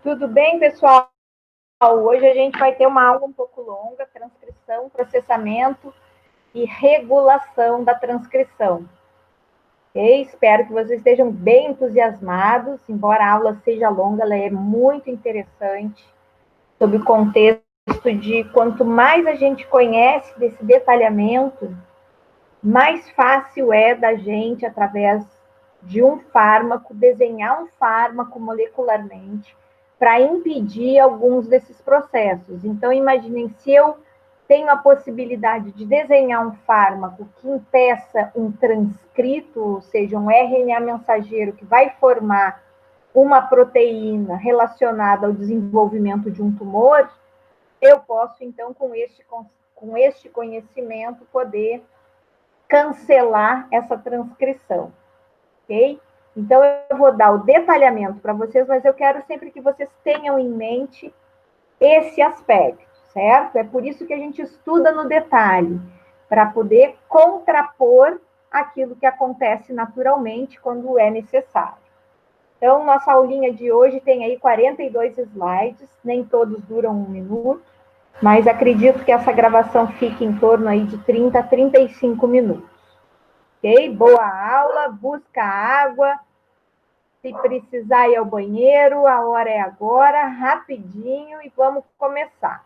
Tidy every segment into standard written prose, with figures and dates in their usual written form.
Tudo bem, pessoal? Hoje a gente vai ter uma aula um pouco longa, transcrição, processamento e regulação da transcrição. Okay? Espero que vocês estejam bem entusiasmados, embora a aula seja longa, ela é muito interessante, sob o contexto de quanto mais a gente conhece desse detalhamento, mais fácil é da gente, através de um fármaco, desenhar um fármaco molecularmente para impedir alguns desses processos. Então, imaginem, se eu tenho a possibilidade de desenhar um fármaco que impeça um transcrito, ou seja, um RNA mensageiro que vai formar uma proteína relacionada ao desenvolvimento de um tumor, eu posso, então, com este conhecimento, poder cancelar essa transcrição, ok? Então, eu vou dar o detalhamento para vocês, mas eu quero sempre que vocês tenham em mente esse aspecto, certo? É por isso que a gente estuda no detalhe, para poder contrapor aquilo que acontece naturalmente quando é necessário. Então, nossa aulinha de hoje tem aí 42 slides, nem todos duram 1 minuto, mas acredito que essa gravação fique em torno aí de 30 a 35 minutos. Ok? Boa aula, busca água. Se precisar ir ao banheiro, a hora é agora, rapidinho, e vamos começar.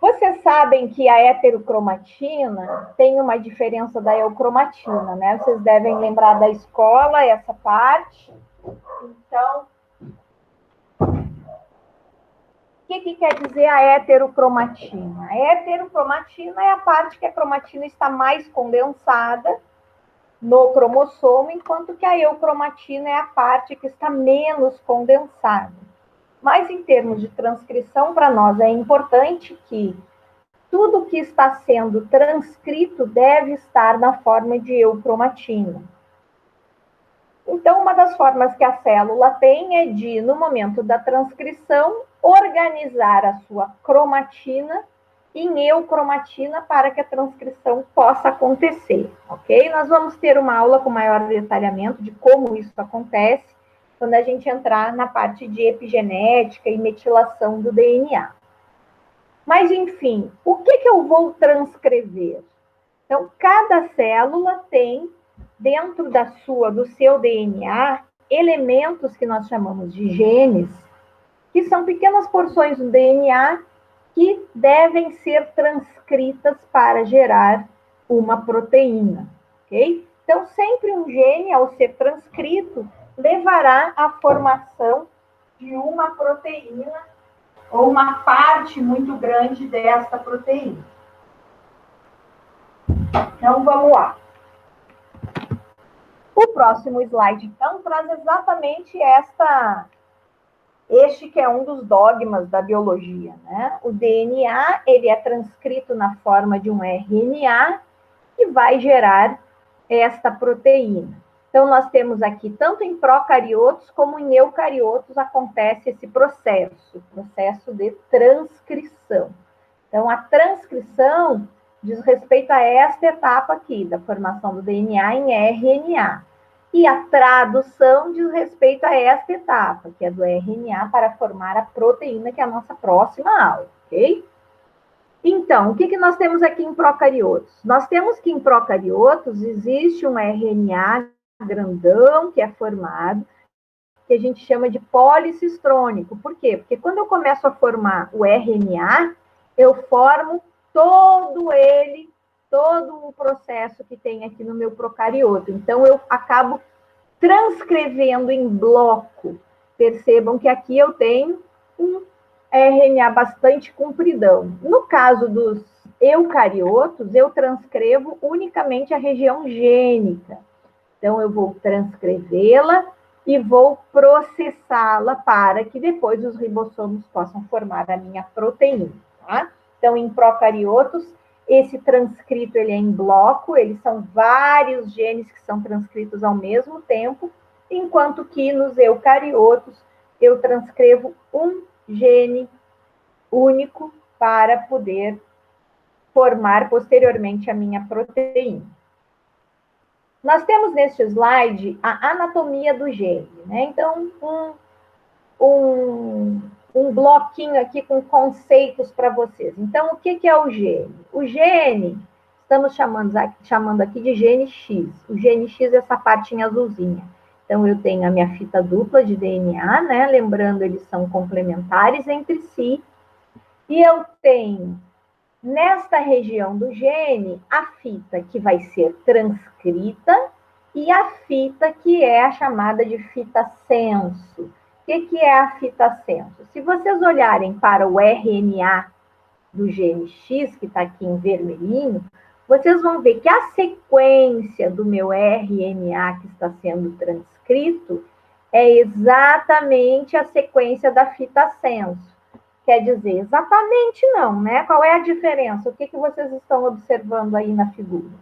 Vocês sabem que a heterocromatina tem uma diferença da eucromatina, né? Vocês devem lembrar da escola, essa parte. Então, o que quer dizer a heterocromatina? A heterocromatina é a parte que a cromatina está mais condensada no cromossomo, enquanto que a eucromatina é a parte que está menos condensada. Mas, em termos de transcrição, para nós é importante que tudo que está sendo transcrito deve estar na forma de eucromatina. Então, uma das formas que a célula tem é de, no momento da transcrição, organizar a sua cromatina em eucromatina para que a transcrição possa acontecer, ok? Nós vamos ter uma aula com maior detalhamento de como isso acontece quando a gente entrar na parte de epigenética e metilação do DNA. Mas, enfim, o que eu vou transcrever? Então, cada célula tem, dentro do seu DNA, elementos que nós chamamos de genes, que são pequenas porções do DNA que devem ser transcritas para gerar uma proteína, ok? Então, sempre um gene, ao ser transcrito, levará à formação de uma proteína ou uma parte muito grande desta proteína. Então, vamos lá. O próximo slide, então, traz exatamente este que é um dos dogmas da biologia, né? O DNA, ele é transcrito na forma de um RNA e vai gerar esta proteína. Então, nós temos aqui, tanto em procariotos como em eucariotos, acontece esse processo de transcrição. Então, a transcrição diz respeito a esta etapa aqui, da formação do DNA em RNA. E a tradução diz respeito a esta etapa, que é do RNA para formar a proteína, que é a nossa próxima aula, ok? Então, o que nós temos aqui em procariotos? Nós temos que em procariotos existe um RNA grandão que é formado, que a gente chama de policistrônico. Por quê? Porque quando eu começo a formar o RNA, eu formo todo o processo que tem aqui no meu procarioto. Então, eu acabo transcrevendo em bloco. Percebam que aqui eu tenho um RNA bastante compridão. No caso dos eucariotos, eu transcrevo unicamente a região gênica. Então, eu vou transcrevê-la e vou processá-la para que depois os ribossomos possam formar a minha proteína, tá? Então, em procariotos, esse transcrito ele é em bloco, eles são vários genes que são transcritos ao mesmo tempo, enquanto que nos eucariotos eu transcrevo um gene único para poder formar posteriormente a minha proteína. Nós temos neste slide a anatomia do gene, né? Então, um bloquinho aqui com conceitos para vocês. Então, o que é o gene? O gene, estamos chamando aqui de gene X. O gene X é essa partinha azulzinha. Então, eu tenho a minha fita dupla de DNA, né? Lembrando, eles são complementares entre si. E eu tenho, nesta região do gene, a fita que vai ser transcrita e a fita que é a chamada de fita senso. O que é a fita senso? Se vocês olharem para o RNA do gene X, que está aqui em vermelhinho, vocês vão ver que a sequência do meu RNA que está sendo transcrito é exatamente a sequência da fita senso. Quer dizer, exatamente não, né? Qual é a diferença? O que vocês estão observando aí na figura?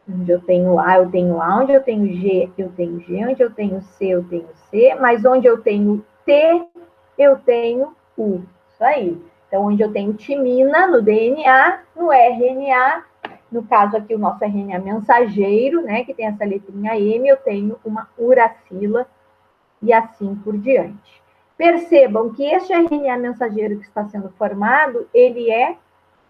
Onde eu tenho A, eu tenho A. Onde eu tenho G, eu tenho G. Onde eu tenho C, eu tenho C. Mas onde eu tenho T, eu tenho U. Isso aí. Então, onde eu tenho timina no DNA, no RNA, no caso aqui o nosso RNA mensageiro, né, que tem essa letrinha M, eu tenho uma uracila e assim por diante. Percebam que este RNA mensageiro que está sendo formado, ele é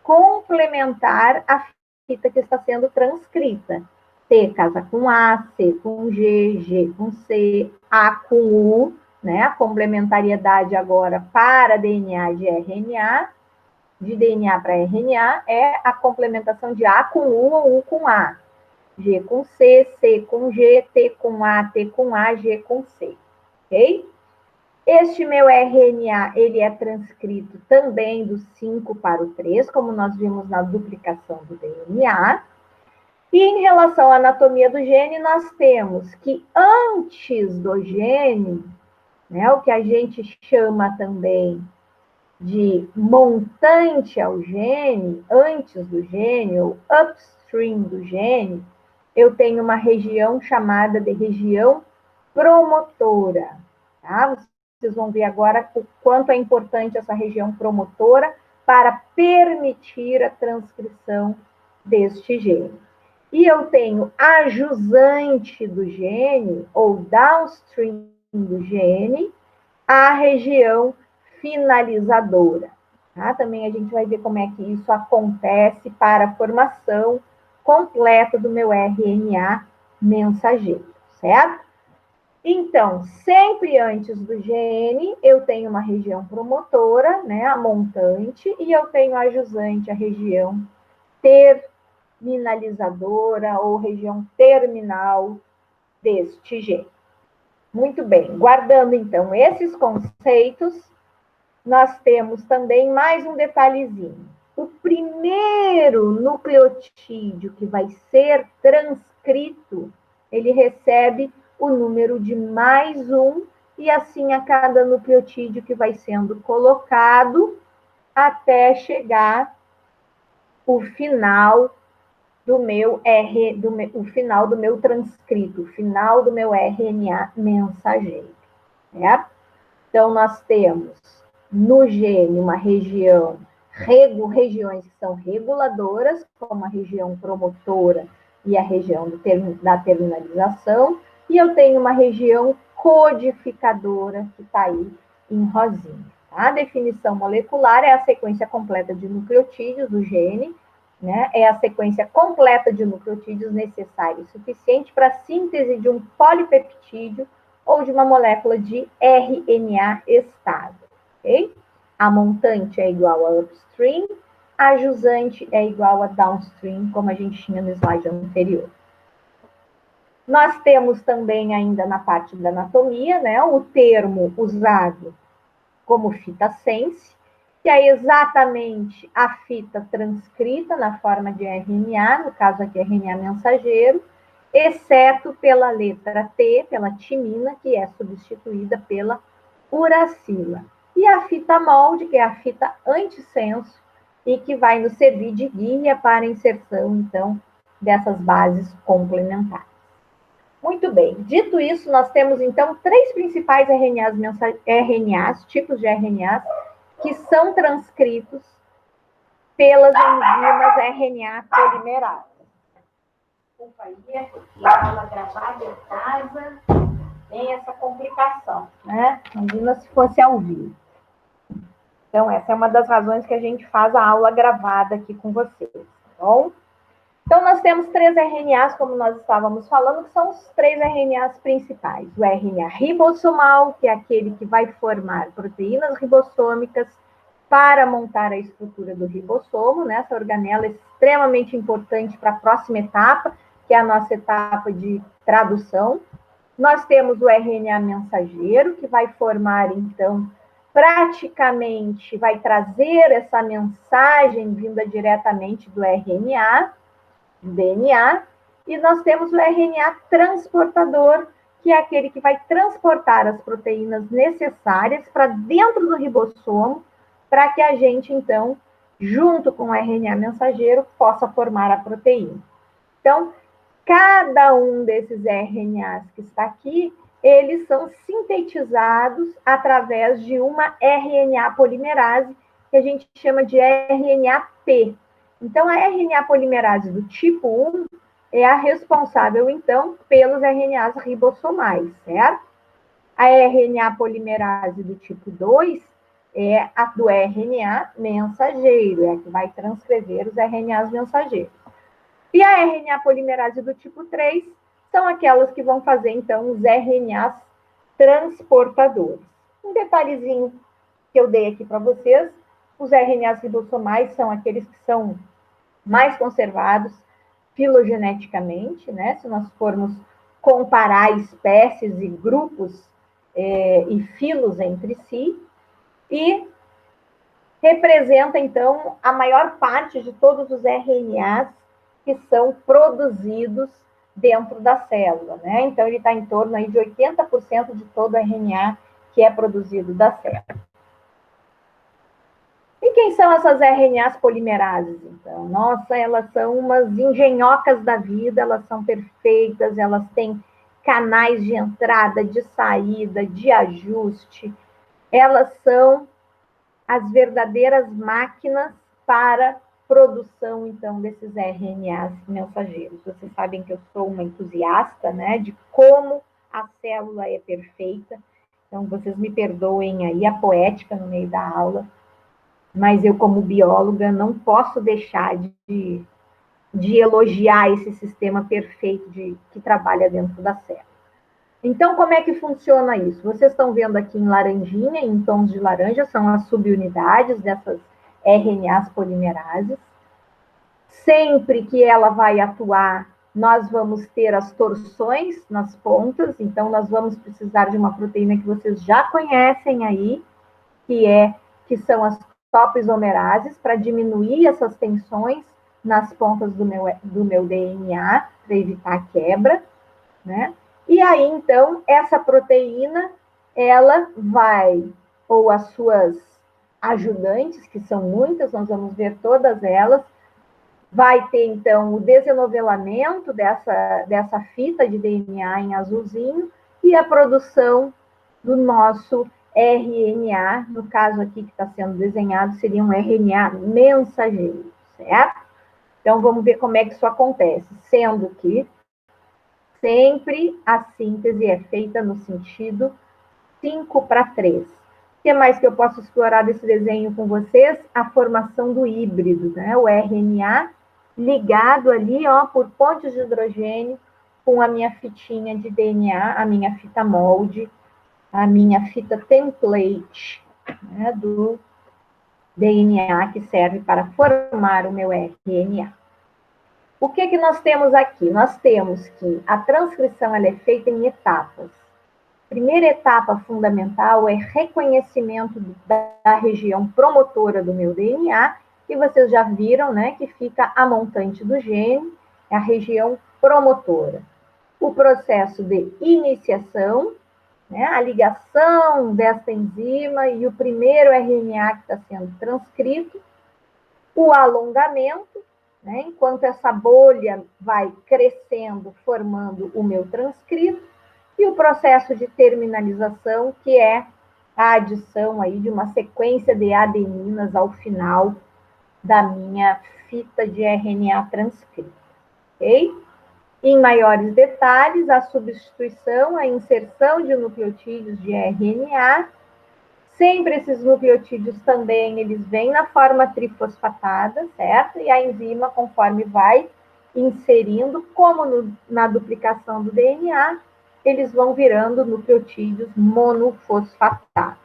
complementar à fita que está sendo transcrita. T casa com A, C com G, G com C, A com U, né? A complementariedade agora para DNA de RNA, de DNA para RNA, é a complementação de A com U ou U com A. G com C, C com G, T com A, T com A, G com C. Ok? Este meu RNA, ele é transcrito também do 5 para o 3, como nós vimos na duplicação do DNA. E em relação à anatomia do gene, nós temos que antes do gene, né, o que a gente chama também de montante ao gene, antes do gene, ou upstream do gene, eu tenho uma região chamada de região promotora. Tá? Vocês vão ver agora o quanto é importante essa região promotora para permitir a transcrição deste gene. E eu tenho ajusante do gene, ou downstream do gene, a região finalizadora. Tá? Também a gente vai ver como é que isso acontece para a formação completa do meu RNA mensageiro, certo? Então, sempre antes do gene, eu tenho uma região promotora, né, a montante, e eu tenho a ajusante, a região terminalizadora ou região terminal deste gene. Muito bem, guardando então esses conceitos, nós temos também mais um detalhezinho. O primeiro nucleotídeo que vai ser transcrito, ele recebe o número de +1, e assim a cada nucleotídeo que vai sendo colocado até chegar o final do meu o final do meu transcrito, o final do meu RNA mensageiro, certo? Então, nós temos no gene uma região, regiões que são reguladoras, como a região promotora e a região da terminalização, e eu tenho uma região codificadora, que está aí em rosinha. A definição molecular é a sequência completa de nucleotídeos do gene, né? É a sequência completa de nucleotídeos necessária e suficiente para a síntese de um polipeptídeo ou de uma molécula de RNA estável, ok? A montante é igual a upstream, a jusante é igual a downstream, como a gente tinha no slide anterior. Nós temos também ainda na parte da anatomia, né, o termo usado como fita sense, que é exatamente a fita transcrita na forma de RNA, no caso aqui RNA mensageiro, exceto pela letra T, pela timina, que é substituída pela uracila. E a fita molde, que é a fita antissenso, e que vai nos servir de guia para a inserção, então, dessas bases complementares. Muito bem, dito isso, nós temos, então, 3 principais RNAs, tipos de RNAs, que são transcritos pelas enzimas RNA polimerase. desculpa aí, porque a aula gravada em casa tem essa complicação, né? Imagina se fosse ao vivo. Então, essa é uma das razões que a gente faz a aula gravada aqui com vocês, tá bom? Então, nós temos 3 RNAs, como nós estávamos falando, que são os 3 RNAs principais. O RNA ribossomal, que é aquele que vai formar proteínas ribossômicas para montar a estrutura do ribossomo, né? Essa organela é extremamente importante para a próxima etapa, que é a nossa etapa de tradução. Nós temos o RNA mensageiro, que vai formar, então, praticamente, vai trazer essa mensagem vinda diretamente do RNA, DNA, e nós temos o RNA transportador, que é aquele que vai transportar as proteínas necessárias para dentro do ribossomo, para que a gente, então, junto com o RNA mensageiro, possa formar a proteína. Então, cada um desses RNAs que está aqui, eles são sintetizados através de uma RNA polimerase, que a gente chama de RNA-P. Então, a RNA polimerase do tipo 1 é a responsável, então, pelos RNAs ribossomais, certo? A RNA polimerase do tipo 2 é a do RNA mensageiro, é a que vai transcrever os RNAs mensageiros. E a RNA polimerase do tipo 3 são aquelas que vão fazer, então, os RNAs transportadores. Um detalhezinho que eu dei aqui para vocês, os RNAs ribossomais são aqueles que são mais conservados filogeneticamente, né? Se nós formos comparar espécies e grupos e filos entre si, e representa, então, a maior parte de todos os RNAs que são produzidos dentro da célula, né? Então, ele está em torno aí de 80% de todo RNA que é produzido da célula. E quem são essas RNAs polimerases, então? Nossa, elas são umas engenhocas da vida, elas são perfeitas, elas têm canais de entrada, de saída, de ajuste. Elas são as verdadeiras máquinas para produção, então, desses RNAs mensageiros. Vocês sabem que eu sou uma entusiasta, né, de como a célula é perfeita. Então, vocês me perdoem aí a poética no meio da aula, mas eu, como bióloga, não posso deixar de elogiar esse sistema perfeito que trabalha dentro da célula. Então, como é que funciona isso? Vocês estão vendo aqui em laranjinha, em tons de laranja, são as subunidades dessas RNAs polimerases. Sempre que ela vai atuar, nós vamos ter as torções nas pontas, então nós vamos precisar de uma proteína que vocês já conhecem aí, que são as topoisomerases, para diminuir essas tensões nas pontas do meu DNA, para evitar a quebra, né? E aí, então, essa proteína, ela vai, ou as suas ajudantes, que são muitas, nós vamos ver todas elas, vai ter, então, o desenovelamento dessa fita de DNA em azulzinho e a produção do nosso RNA, no caso aqui que está sendo desenhado, seria um RNA mensageiro, certo? Então, vamos ver como é que isso acontece, sendo que sempre a síntese é feita no sentido 5:3. O que mais que eu posso explorar desse desenho com vocês? A formação do híbrido, né? O RNA ligado ali, ó, por pontes de hidrogênio com a minha fitinha de DNA, a minha fita molde, a minha fita template, né, do DNA que serve para formar o meu RNA. O que nós temos aqui? Nós temos que a transcrição ela é feita em etapas. Primeira etapa fundamental é reconhecimento da região promotora do meu DNA, que vocês já viram, né, que fica a montante do gene, é a região promotora. O processo de iniciação, né, a ligação dessa enzima e o primeiro RNA que está sendo transcrito, o alongamento, né, enquanto essa bolha vai crescendo, formando o meu transcrito, e o processo de terminalização, que é a adição aí de uma sequência de adeninas ao final da minha fita de RNA transcrito, ok? Em maiores detalhes, a substituição, a inserção de nucleotídeos de RNA. Sempre esses nucleotídeos também, eles vêm na forma trifosfatada, certo? E a enzima, conforme vai inserindo, como na duplicação do DNA, eles vão virando nucleotídeos monofosfatados.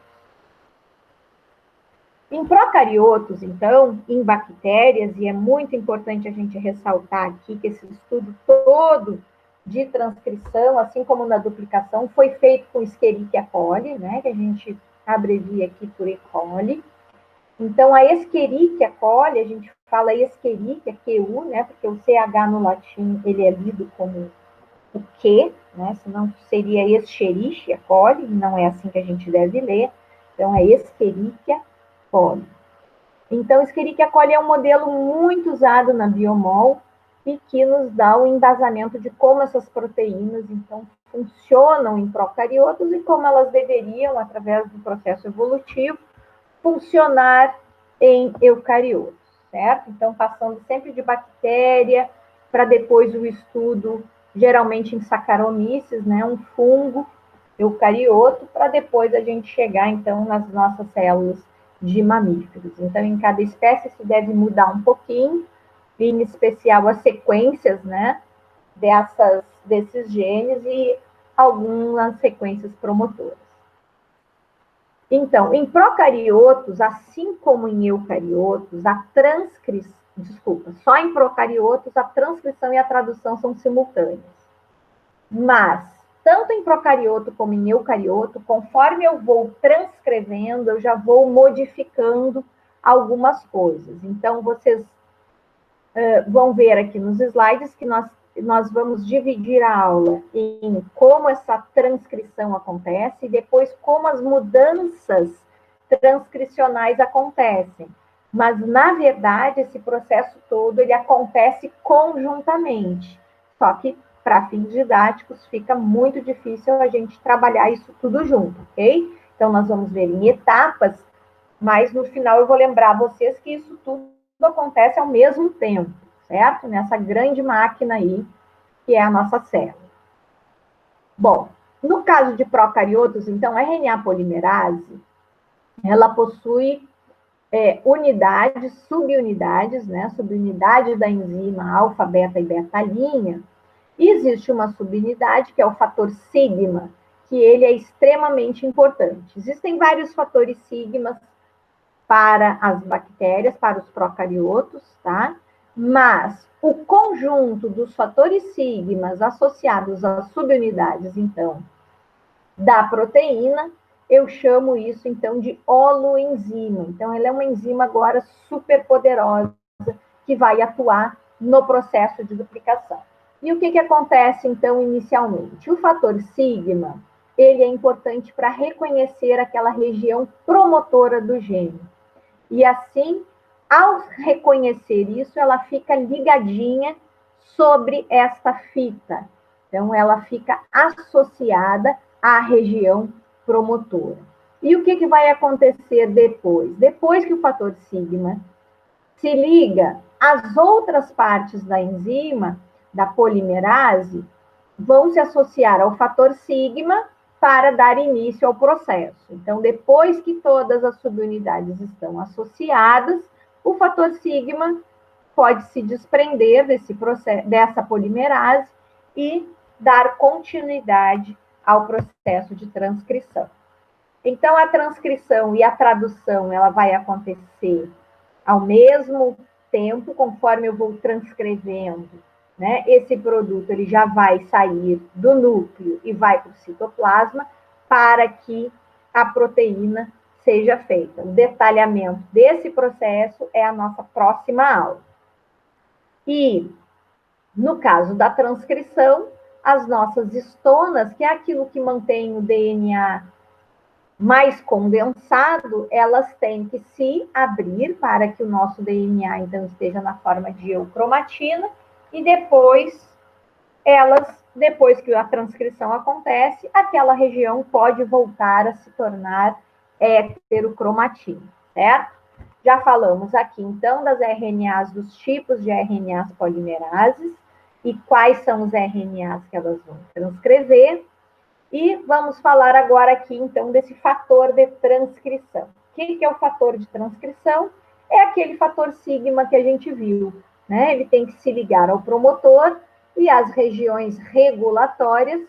Em procariotos, então, em bactérias, e é muito importante a gente ressaltar aqui que esse estudo todo de transcrição, assim como na duplicação, foi feito com Escherichia coli, né, que a gente abrevia aqui por E. coli. Então, a Escherichia coli, a gente fala Escherichia, QU, né, porque o CH no latim, ele é lido como o Q, né, senão seria Escherichia coli, não é assim que a gente deve ler. Então, é Escherichia coli. Então, Escherichia coli é um modelo muito usado na Biomol e que nos dá o embasamento de como essas proteínas, então, funcionam em procariotos e como elas deveriam, através do processo evolutivo, funcionar em eucariotos, certo? Então, passando sempre de bactéria para depois o estudo, geralmente em Saccharomyces, né, um fungo eucarioto, para depois a gente chegar, então, nas nossas células de mamíferos. Então, em cada espécie, isso deve mudar um pouquinho, em especial as sequências, né, desses genes e algumas sequências promotoras. Então, em procariotos, assim como em eucariotos, só em procariotos a transcrição e a tradução são simultâneas. Mas, tanto em procarioto como em eucarioto, conforme eu vou transcrevendo, eu já vou modificando algumas coisas. Então, vocês vão ver aqui nos slides que nós vamos dividir a aula em como essa transcrição acontece e depois como as mudanças transcricionais acontecem. Mas, na verdade, esse processo todo ele acontece conjuntamente. Só que, para fins didáticos, fica muito difícil a gente trabalhar isso tudo junto, ok? Então, nós vamos ver em etapas, mas no final eu vou lembrar vocês que isso tudo acontece ao mesmo tempo, certo? Nessa grande máquina aí, que é a nossa célula. Bom, no caso de procariotos, então, a RNA polimerase, ela possui unidades, subunidades, né? Subunidades da enzima alfa, beta e beta-linha. E existe uma subunidade, que é o fator sigma, que ele é extremamente importante. Existem vários fatores sigmas para as bactérias, para os procariotos, tá? Mas o conjunto dos fatores sigmas associados às subunidades, então, da proteína, eu chamo isso, então, de holoenzima. Então, ela é uma enzima agora super poderosa que vai atuar no processo de duplicação. E o que acontece, então, inicialmente? O fator sigma, ele é importante para reconhecer aquela região promotora do gene. E assim, ao reconhecer isso, ela fica ligadinha sobre esta fita. Então, ela fica associada à região promotora. E o que vai acontecer depois? Depois que o fator sigma se liga, as outras partes da enzima, da polimerase, vão se associar ao fator sigma para dar início ao processo. Então, depois que todas as subunidades estão associadas, o fator sigma pode se desprender dessa polimerase e dar continuidade ao processo de transcrição. Então, a transcrição e a tradução, ela vai acontecer ao mesmo tempo, conforme eu vou transcrevendo, né? Esse produto ele já vai sair do núcleo e vai para o citoplasma para que a proteína seja feita. O detalhamento desse processo é a nossa próxima aula. E, no caso da transcrição, as nossas histonas, que é aquilo que mantém o DNA mais condensado, elas têm que se abrir para que o nosso DNA, então, esteja na forma de eucromatina, e depois que a transcrição acontece, aquela região pode voltar a se tornar heterocromatina, certo? Já falamos aqui, então, das RNAs, dos tipos de RNAs polimerases, e quais são os RNAs que elas vão transcrever. E vamos falar agora aqui, então, desse fator de transcrição. O que é o fator de transcrição? É aquele fator sigma que a gente viu, né? Ele tem que se ligar ao promotor e às regiões regulatórias,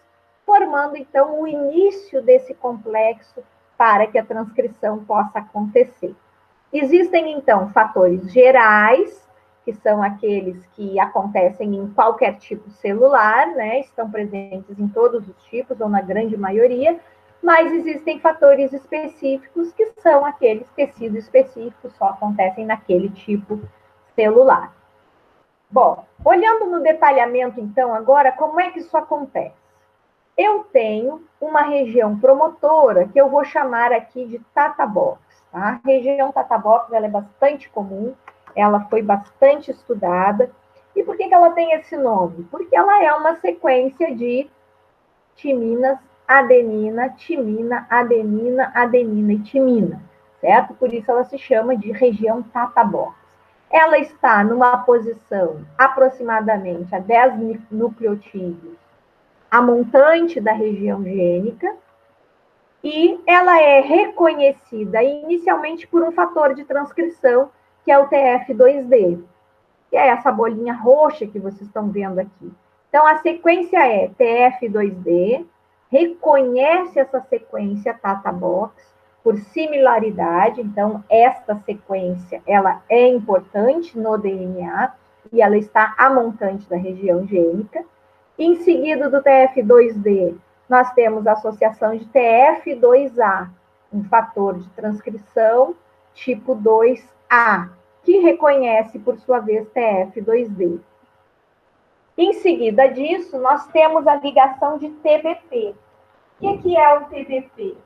formando, então, o início desse complexo para que a transcrição possa acontecer. Existem, então, fatores gerais, que são aqueles que acontecem em qualquer tipo celular, né? Estão presentes em todos os tipos, ou na grande maioria, mas existem fatores específicos, que são aqueles tecidos específicos, só acontecem naquele tipo celular. Bom, olhando no detalhamento, então, agora, como é que isso acontece? Eu tenho uma região promotora, que eu vou chamar aqui de Tata Box. Tá? A região Tata Box ela é bastante comum, ela foi bastante estudada. E por que ela tem esse nome? Porque ela é uma sequência de timinas, adenina, timina, adenina, adenina e timina, certo? Por isso ela se chama de região Tata Box. Ela está numa posição aproximadamente a 10 nucleotídeos a montante da região gênica, e ela é reconhecida inicialmente por um fator de transcrição, que é o TF2D, que é essa bolinha roxa que vocês estão vendo aqui. Então, a sequência é TF2D, reconhece essa sequência Tata Box por similaridade, então, esta sequência, ela é importante no DNA, e ela está a montante da região gênica. Em seguida do TF2D, nós temos a associação de TF2A, um fator de transcrição tipo 2A, que reconhece, por sua vez, TF2D. Em seguida disso, nós temos a ligação de TBP. O que é o TBP?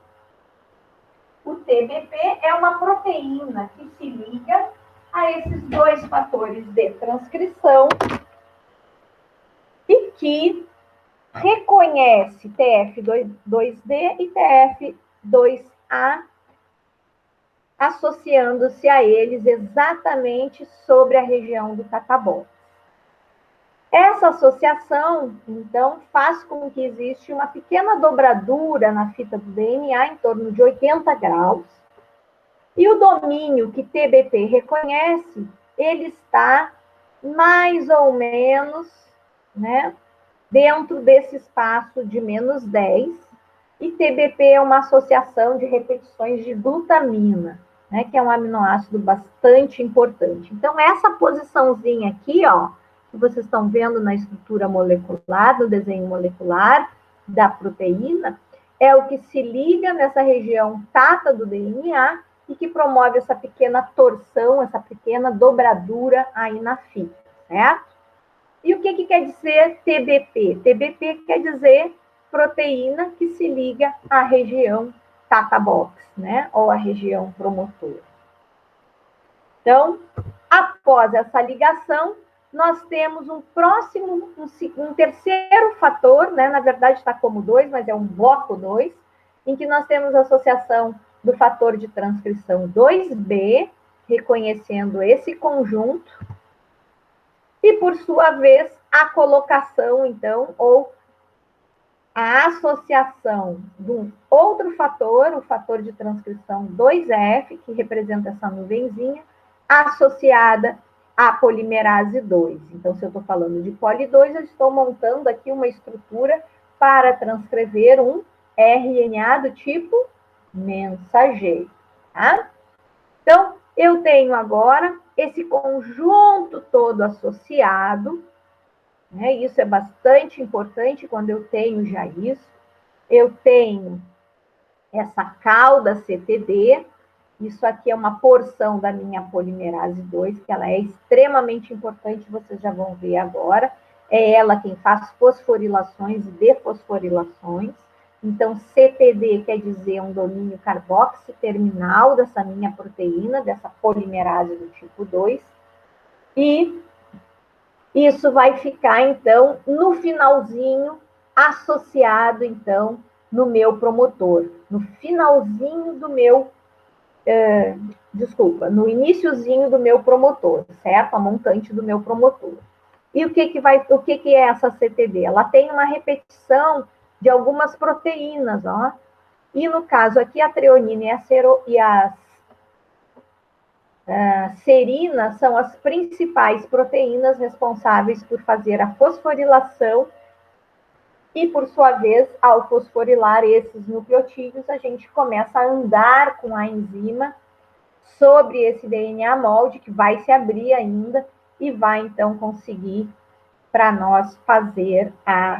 O TBP é uma proteína que se liga a esses dois fatores de transcrição e que reconhece TF2D e TF2A, associando-se a eles exatamente sobre a região do Tata Box. Essa associação, então, faz com que exista uma pequena dobradura na fita do DNA, em torno de 80 graus, e o domínio que TBP reconhece, ele está mais ou menos, né, dentro desse espaço de menos 10, e TBP é uma associação de repetições de glutamina, né, que é um aminoácido bastante importante. Então, essa posiçãozinha aqui, ó, que vocês estão vendo na estrutura molecular, no desenho molecular da proteína, é o que se liga nessa região Tata do DNA e que promove essa pequena torção, essa pequena dobradura aí na fita, certo? E o que quer dizer TBP? TBP quer dizer proteína que se liga à região Tata Box, né? Ou à região promotora. Então, após essa ligação, nós temos um próximo, um terceiro fator, né? Na verdade está como 2, mas é um bloco 2, em que nós temos a associação do fator de transcrição 2B, reconhecendo esse conjunto, e, por sua vez, a colocação, então, ou a associação de um outro fator, o fator de transcrição 2F, que representa essa nuvenzinha, associada à polimerase 2. Então, se eu estou falando de poli 2, eu estou montando aqui uma estrutura para transcrever um RNA do tipo mensageiro, tá? Então, eu tenho agora esse conjunto todo associado, né? Isso é bastante importante quando eu tenho já isso. Eu tenho essa cauda CTD, isso aqui é uma porção da minha polimerase 2, que ela é extremamente importante, vocês já vão ver agora. É ela quem faz fosforilações e defosforilações. Então, CTD quer dizer um domínio carboxy terminal dessa minha proteína, dessa polimerase do tipo 2. E isso vai ficar, então, no finalzinho, associado, então, no meu promotor. No finalzinho do meu... no iniciozinho do meu promotor, certo? A montante do meu promotor. E o que é essa CTD? Ela tem uma repetição de algumas proteínas, ó. E no caso aqui, a treonina e a serina são as principais proteínas responsáveis por fazer a fosforilação e, por sua vez, ao fosforilar esses nucleotídeos, a gente começa a andar com a enzima sobre esse DNA molde, que vai se abrir ainda e vai, então, conseguir para nós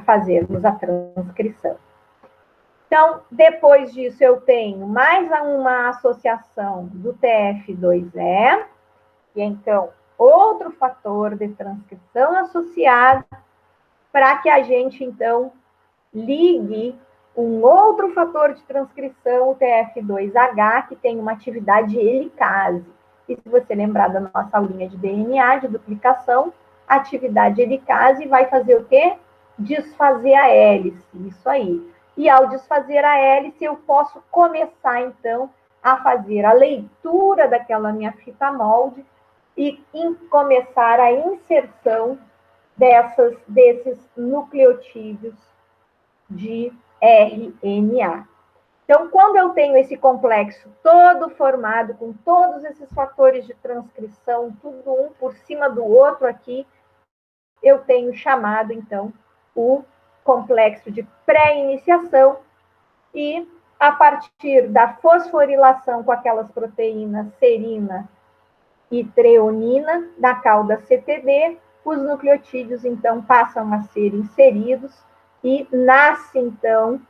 fazermos a transcrição. Então, depois disso, eu tenho mais uma associação do TF2E, que é, então, outro fator de transcrição associado, para que a gente, então, ligue um outro fator de transcrição, o TF2H, que tem uma atividade helicase. E se você lembrar da nossa aulinha de DNA, de duplicação, a atividade helicase vai fazer o quê? Desfazer a hélice, isso aí. E ao desfazer a hélice, eu posso começar, então, a fazer a leitura daquela minha fita molde e começar a inserção desses nucleotídeos de RNA. Então, quando eu tenho esse complexo todo formado, com todos esses fatores de transcrição, tudo um por cima do outro aqui, eu tenho chamado, então, o complexo de pré-iniciação, e a partir da fosforilação com aquelas proteínas serina e treonina da cauda CTD, os nucleotídeos, então, passam a ser inseridos e nasce, então,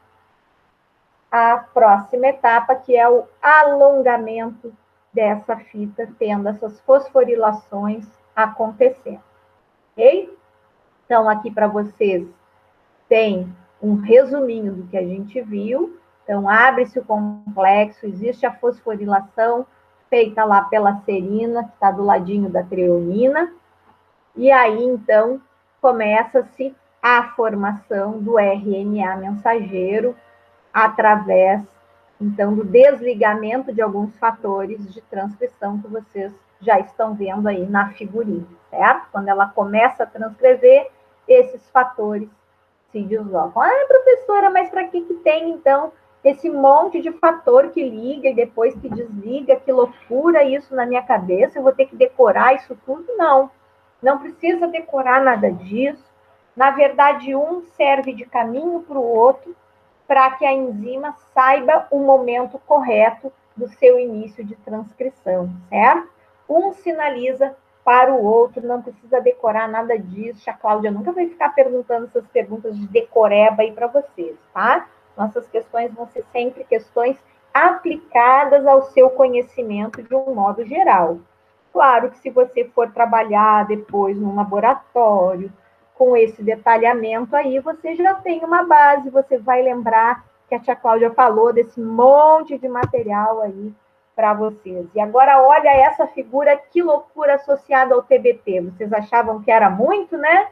a próxima etapa, que é o alongamento dessa fita, tendo essas fosforilações acontecendo. Ok? Então, aqui para vocês tem um resuminho do que a gente viu. Então, abre-se o complexo, existe a fosforilação feita lá pela serina, que está do ladinho da treonina, e aí, então, começa-se a formação do RNA mensageiro através, então, do desligamento de alguns fatores de transcrição que vocês já estão vendo aí na figurinha, certo? Quando ela começa a transcrever, esses fatores se deslocam. Ah, professora, mas para que tem, então, esse monte de fator que liga e depois que desliga? Que loucura isso na minha cabeça, eu vou ter que decorar isso tudo? Não, não precisa decorar nada disso. Na verdade, um serve de caminho para o outro, para que a enzima saiba o momento correto do seu início de transcrição, certo? Um sinaliza para o outro, não precisa decorar nada disso. A Cláudia nunca vai ficar perguntando essas perguntas de decoreba aí para vocês, tá? Nossas questões vão ser sempre questões aplicadas ao seu conhecimento de um modo geral. Claro que se você for trabalhar depois num laboratório, com esse detalhamento aí, você já tem uma base, você vai lembrar que a tia Cláudia falou desse monte de material aí para vocês. E agora, olha essa figura, que loucura associada ao TBT. Vocês achavam que era muito, né?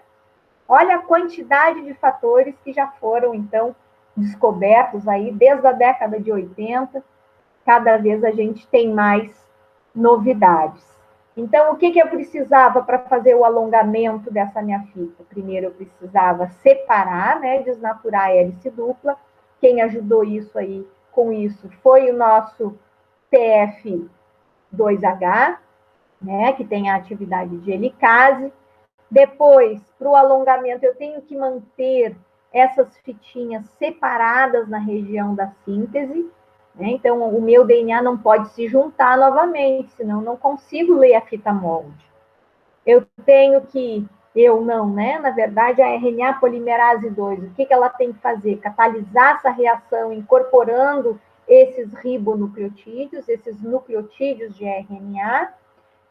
Olha a quantidade de fatores que já foram, então, descobertos aí desde a década de 80. Cada vez a gente tem mais novidades. Então, o que eu precisava para fazer o alongamento dessa minha fita? Primeiro, eu precisava separar, né, desnaturar a hélice dupla. Quem ajudou isso aí, com isso, foi o nosso TF2H, né, que tem a atividade de helicase. Depois, para o alongamento, eu tenho que manter essas fitinhas separadas na região da síntese, né? Então, o meu DNA não pode se juntar novamente, senão eu não consigo ler a fita molde. Eu tenho que, né? Na verdade, a RNA polimerase 2, o que ela tem que fazer? Catalisar essa reação, incorporando esses ribonucleotídeos, esses nucleotídeos de RNA.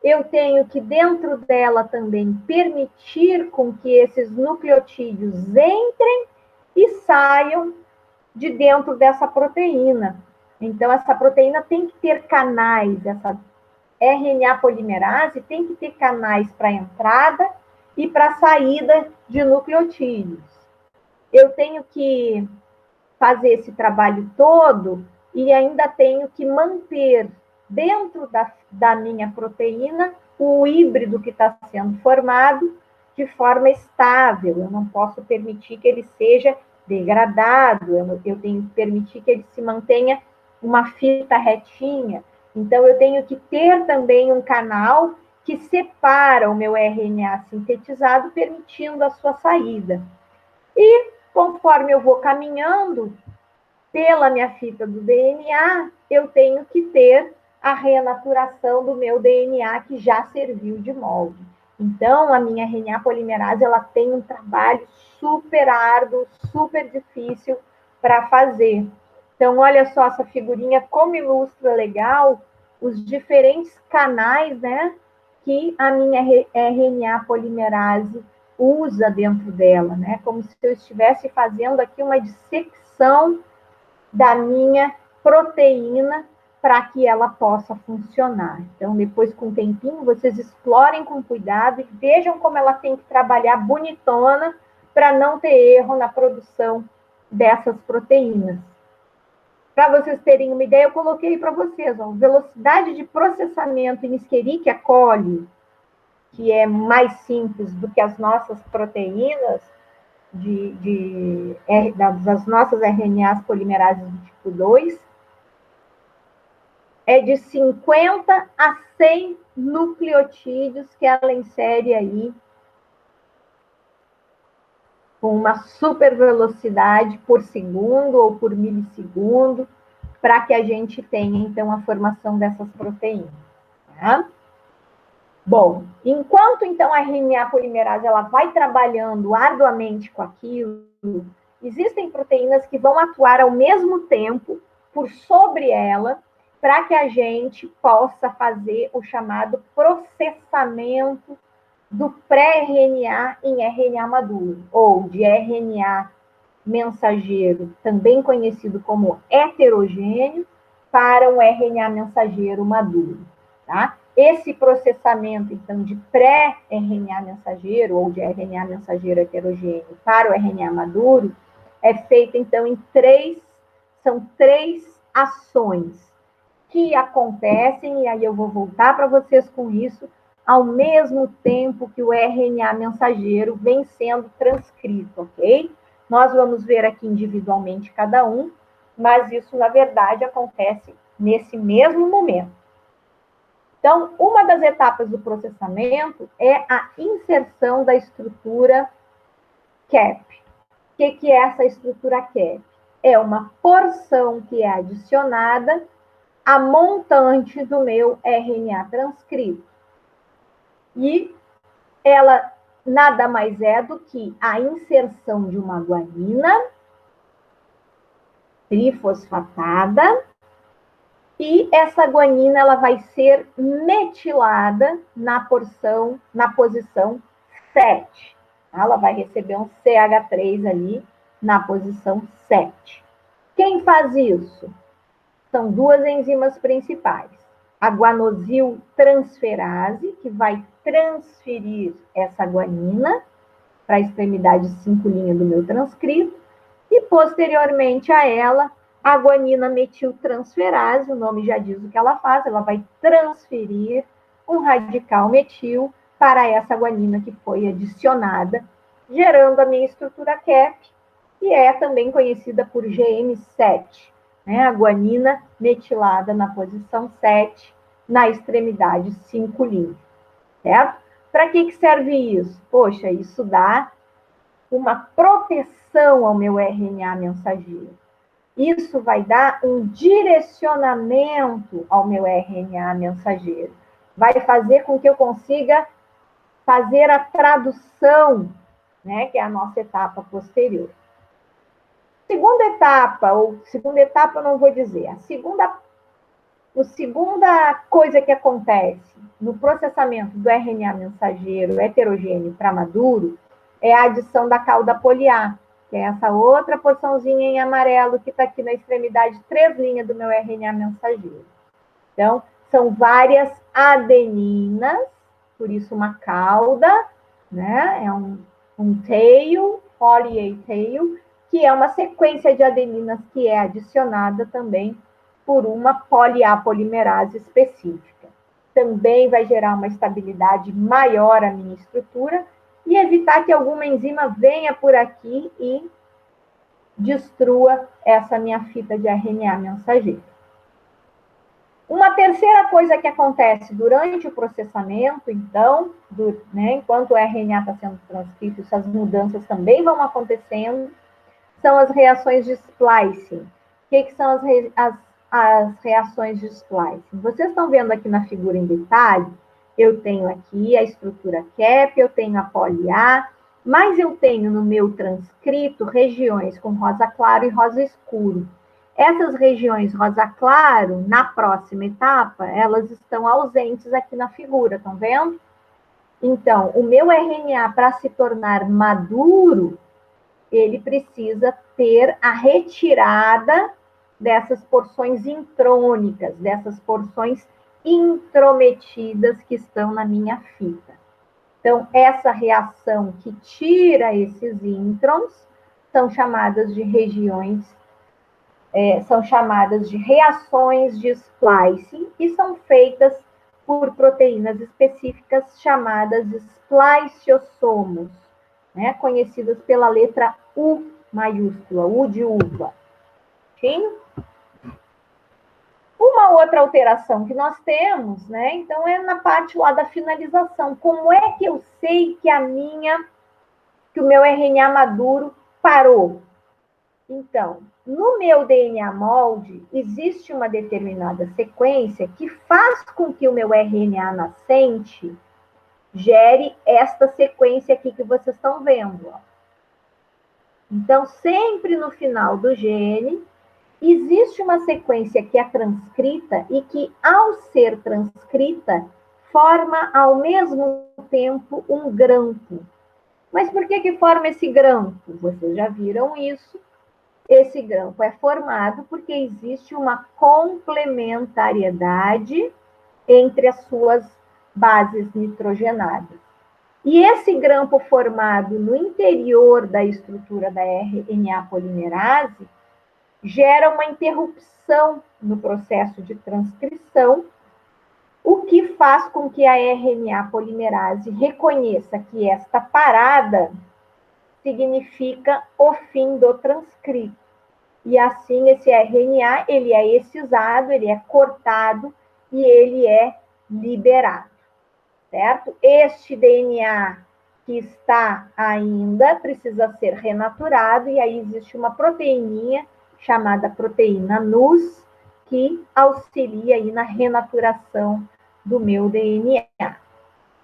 Eu tenho que, dentro dela também, permitir com que esses nucleotídeos entrem e saiam de dentro dessa proteína. Então, essa proteína tem que ter canais, essa RNA polimerase tem que ter canais para entrada e para saída de nucleotídeos. Eu tenho que fazer esse trabalho todo e ainda tenho que manter dentro da minha proteína o híbrido que está sendo formado, de forma estável, eu não posso permitir que ele seja degradado, eu tenho que permitir que ele se mantenha uma fita retinha. Então, eu tenho que ter também um canal que separa o meu RNA sintetizado, permitindo a sua saída. E, conforme eu vou caminhando pela minha fita do DNA, eu tenho que ter a renaturação do meu DNA que já serviu de molde. Então, a minha RNA polimerase, ela tem um trabalho super árduo, super difícil para fazer. Então, olha só essa figurinha, como ilustra legal os diferentes canais, né, que a minha RNA polimerase usa dentro dela, né, como se eu estivesse fazendo aqui uma dissecção da minha proteína para que ela possa funcionar. Então, depois, com um tempinho, vocês explorem com cuidado e vejam como ela tem que trabalhar bonitona para não ter erro na produção dessas proteínas. Para vocês terem uma ideia, eu coloquei para vocês, ó, velocidade de processamento em Escherichia coli, que é mais simples do que as nossas proteínas, das nossas RNAs polimerases do tipo 2, é de 50 a 100 nucleotídeos que ela insere aí com uma super velocidade por segundo ou por milissegundo, para que a gente tenha, então, a formação dessas proteínas. Tá? Bom, enquanto, então, a RNA polimerase ela vai trabalhando arduamente com aquilo, existem proteínas que vão atuar ao mesmo tempo por sobre ela, para que a gente possa fazer o chamado processamento do pré-RNA em RNA maduro, ou de RNA mensageiro, também conhecido como heterogêneo, para um RNA mensageiro maduro. Tá? Esse processamento, então, de pré-RNA mensageiro ou de RNA mensageiro heterogêneo para o RNA maduro é feito, então, são três ações que acontecem, e aí eu vou voltar para vocês com isso, ao mesmo tempo que o RNA mensageiro vem sendo transcrito, ok? Nós vamos ver aqui individualmente cada um, mas isso, na verdade, acontece nesse mesmo momento. Então, uma das etapas do processamento é a inserção da estrutura CAP. O que é essa estrutura CAP? É uma porção que é adicionada à montante do meu RNA transcrito. E ela nada mais é do que a inserção de uma guanina trifosfatada, e essa guanina ela vai ser metilada na posição 7. Ela vai receber um CH3 ali na posição 7. Quem faz isso? São duas enzimas principais. A guanosiltransferase, que vai transferir essa guanina para a extremidade 5' do meu transcrito, e posteriormente a ela, a guanina metiltransferase, o nome já diz o que ela faz, ela vai transferir um radical metil para essa guanina que foi adicionada, gerando a minha estrutura CAP, que é também conhecida por GM7, né? A guanina metilada na posição 7, na extremidade 5', certo? Para que serve isso? Poxa, isso dá uma proteção ao meu RNA mensageiro. Isso vai dar um direcionamento ao meu RNA mensageiro. Vai fazer com que eu consiga fazer a tradução, né, que é a nossa etapa posterior. Segunda etapa eu não vou dizer, a segunda coisa que acontece no processamento do RNA mensageiro heterogêneo para maduro é a adição da cauda poliar, que é essa outra porçãozinha em amarelo que está aqui na extremidade 3' do meu RNA mensageiro. Então, são várias adeninas, por isso uma cauda, né? É um tail, poly A tail, que é uma sequência de adeninas que é adicionada também por uma poly-A polimerase específica. Também vai gerar uma estabilidade maior à minha estrutura e, evitar que alguma enzima venha por aqui e destrua essa minha fita de RNA mensageiro. Uma terceira coisa que acontece durante o processamento, então, enquanto o RNA está sendo transcrito, essas mudanças também vão acontecendo, são as reações de splicing. O que são as reações de splicing? Vocês estão vendo aqui na figura em detalhe, eu tenho aqui a estrutura cap, eu tenho a poli-A, mas eu tenho no meu transcrito regiões com rosa claro e rosa escuro. Essas regiões rosa claro, na próxima etapa, elas estão ausentes aqui na figura, estão vendo? Então, o meu RNA, para se tornar maduro, ele precisa ter a retirada dessas porções intrônicas, dessas porções intrometidas que estão na minha fita. Então, essa reação que tira esses introns são chamadas de reações de splicing e são feitas por proteínas específicas chamadas spliciosomos, né, conhecidas pela letra U maiúscula, U de uva. Sim? Uma outra alteração que nós temos, né, então é na parte lá da finalização. Como é que eu sei que o meu RNA maduro parou? Então, no meu DNA molde, existe uma determinada sequência que faz com que o meu RNA nascente gere esta sequência aqui que vocês estão vendo. Ó. Então, sempre no final do gene, existe uma sequência que é transcrita e que, ao ser transcrita, forma ao mesmo tempo um grampo. Mas por que forma esse grampo? Vocês já viram isso. Esse grampo é formado porque existe uma complementariedade entre as suas bases nitrogenadas. E esse grampo formado no interior da estrutura da RNA polimerase gera uma interrupção no processo de transcrição, o que faz com que a RNA polimerase reconheça que esta parada significa o fim do transcrito. E assim, esse RNA, ele é excisado, ele é cortado e ele é liberado, certo? Este DNA que está ainda precisa ser renaturado e aí existe uma proteininha chamada proteína NUS que auxilia aí na renaturação do meu DNA,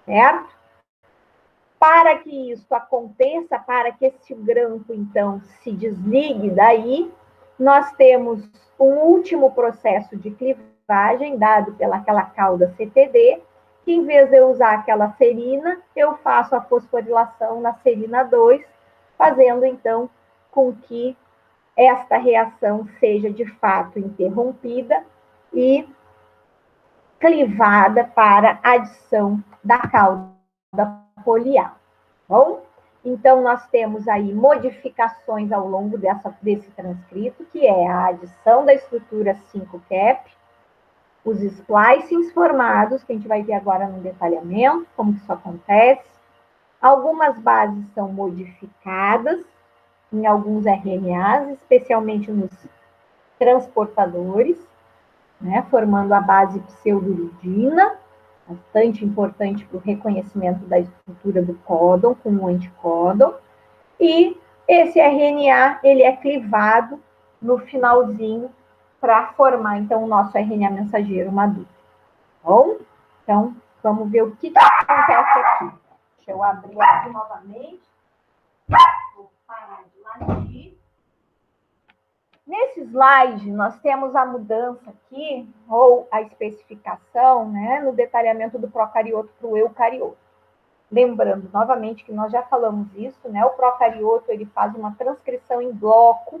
certo? Para que isso aconteça, para que esse grampo, então, se desligue daí, nós temos um último processo de clivagem dado pelaquela cauda CTD, que em vez de eu usar aquela serina, eu faço a fosforilação na serina 2, fazendo, então, com que esta reação seja, de fato, interrompida e clivada para a adição da cauda poli-A. Bom, então nós temos aí modificações ao longo desse transcrito, que é a adição da estrutura 5-cap, os splicings formados, que a gente vai ver agora no detalhamento, como que isso acontece. Algumas bases são modificadas em alguns RNAs, especialmente nos transportadores, né, formando a base pseudouridina, bastante importante para o reconhecimento da estrutura do códon com o anticódon. E esse RNA, ele é clivado no finalzinho para formar, então, o nosso RNA mensageiro maduro. Bom, então, vamos ver o que acontece aqui. Deixa eu abrir aqui novamente. Vou parar de latir. Nesse slide, nós temos a mudança aqui, ou a especificação, né, no detalhamento do procarioto para o eucarioto. Lembrando, novamente, que nós já falamos isso, né, o procarioto, ele faz uma transcrição em bloco,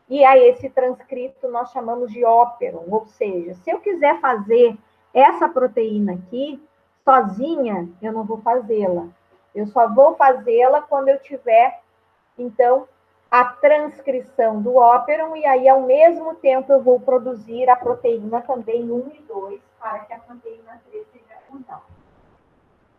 e a esse transcrito nós chamamos de óperon, ou seja, se eu quiser fazer essa proteína aqui, sozinha, eu não vou fazê-la. Eu só vou fazê-la quando eu tiver, então, a transcrição do óperon, e aí, ao mesmo tempo, eu vou produzir a proteína também 1 e 2, para que a proteína 3 seja usada.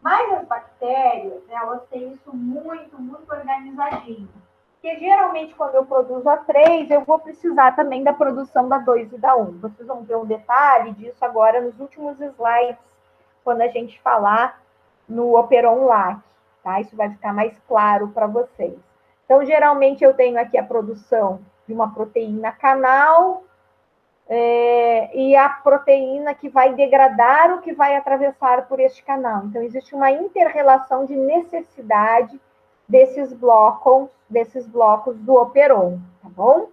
Mas as bactérias, elas têm isso muito organizadinho. Porque geralmente quando eu produzo a 3, eu vou precisar também da produção da 2 e da 1. Vocês vão ver um detalhe disso agora nos últimos slides, quando a gente falar no Operon LAC, tá? Isso vai ficar mais claro para vocês. Então, geralmente eu tenho aqui a produção de uma proteína canal, e a proteína que vai degradar o que vai atravessar por este canal. Então, existe uma inter-relação de necessidade desses blocos do operon, tá bom?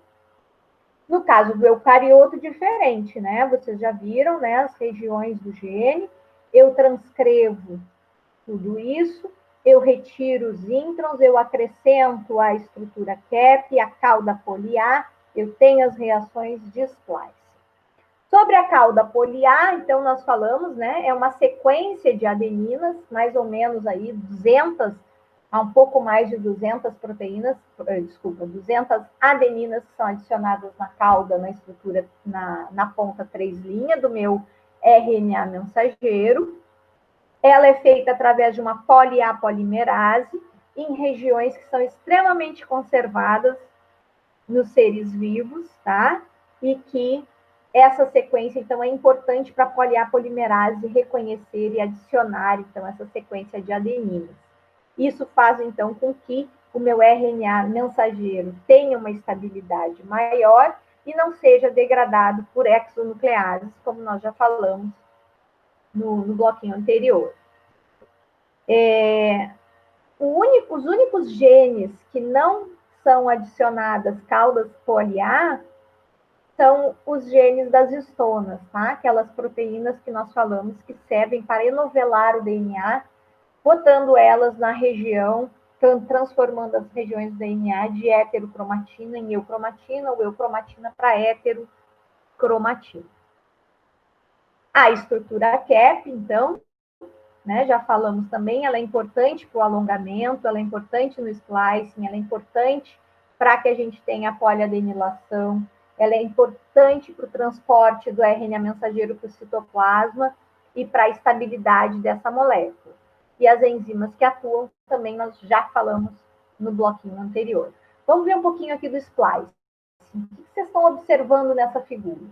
No caso do eucarioto, diferente, né? Vocês já viram, né, as regiões do gene. Eu transcrevo tudo isso, eu retiro os introns, eu acrescento a estrutura cap, a cauda poliar, eu tenho as reações de splice. Sobre a cauda poliar, então nós falamos, né, é uma sequência de adeninas, mais ou menos aí 200 a um pouco mais de 200 proteínas, 200 adeninas que são adicionadas na cauda, na estrutura, na ponta 3' do meu RNA mensageiro. Ela é feita através de uma polimerase em regiões que são extremamente conservadas nos seres vivos, tá? E que essa sequência, então, é importante para a polimerase reconhecer e adicionar, então, essa sequência de adeninas. Isso faz, então, com que o meu RNA mensageiro tenha uma estabilidade maior e não seja degradado por exonucleases, como nós já falamos no bloquinho anterior. Os únicos genes que não são adicionadas caudas poliar são os genes das histonas, tá? Aquelas proteínas que nós falamos que servem para enovelar o DNA, botando elas na região, transformando as regiões do DNA de heterocromatina em eucromatina, ou eucromatina para heterocromatina. A estrutura CAP, então, né, já falamos também, ela é importante para o alongamento, ela é importante no splicing, ela é importante para que a gente tenha a poliadenilação, ela é importante para o transporte do RNA mensageiro para o citoplasma e para a estabilidade dessa molécula. E as enzimas que atuam também nós já falamos no bloquinho anterior. Vamos ver um pouquinho aqui do splicing. O que vocês estão observando nessa figura?